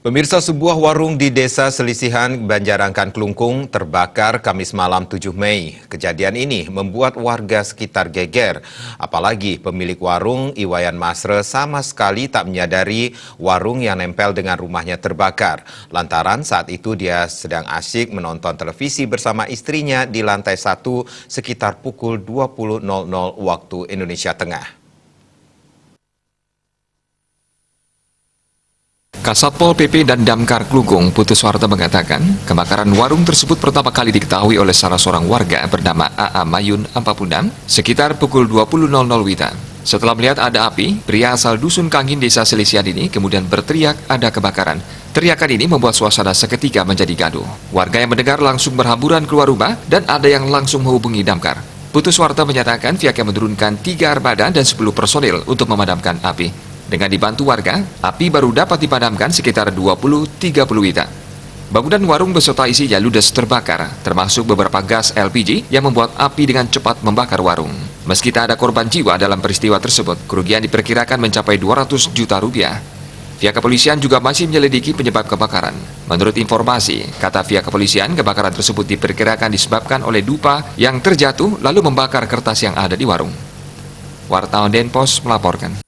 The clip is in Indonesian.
Pemirsa, sebuah warung di Desa Selisihan, Banjarangkan, Klungkung terbakar Kamis malam 7 Mei. Kejadian ini membuat warga sekitar geger. Apalagi pemilik warung, Iwayan Masre, sama sekali tak menyadari warung yang nempel dengan rumahnya terbakar. Lantaran saat itu dia sedang asyik menonton televisi bersama istrinya di lantai 1 sekitar pukul 20.00 waktu Indonesia Tengah. Kasatpol PP dan Damkar Klungkung, Putu Suharto mengatakan, kebakaran warung tersebut pertama kali diketahui oleh salah seorang warga bernama A.A. Mayun, 46, sekitar pukul 20.00 WITA. Setelah melihat ada api, pria asal Dusun Kangin, Desa Selisihan ini kemudian berteriak ada kebakaran. Teriakan ini membuat suasana seketika menjadi gaduh. Warga yang mendengar langsung berhamburan keluar rumah dan ada yang langsung menghubungi Damkar. Putu Suharto menyatakan pihaknya menurunkan 3 armada dan 10 personil untuk memadamkan api. Dengan dibantu warga, api baru dapat dipadamkan sekitar 20-30 WITA. Bangunan warung beserta isinya ludes terbakar, termasuk beberapa gas LPG yang membuat api dengan cepat membakar warung. Meski tak ada korban jiwa dalam peristiwa tersebut, kerugian diperkirakan mencapai 200 juta rupiah. Pihak kepolisian juga masih menyelidiki penyebab kebakaran. Menurut informasi, kata pihak kepolisian, kebakaran tersebut diperkirakan disebabkan oleh dupa yang terjatuh lalu membakar kertas yang ada di warung. Wartawan Denpos melaporkan.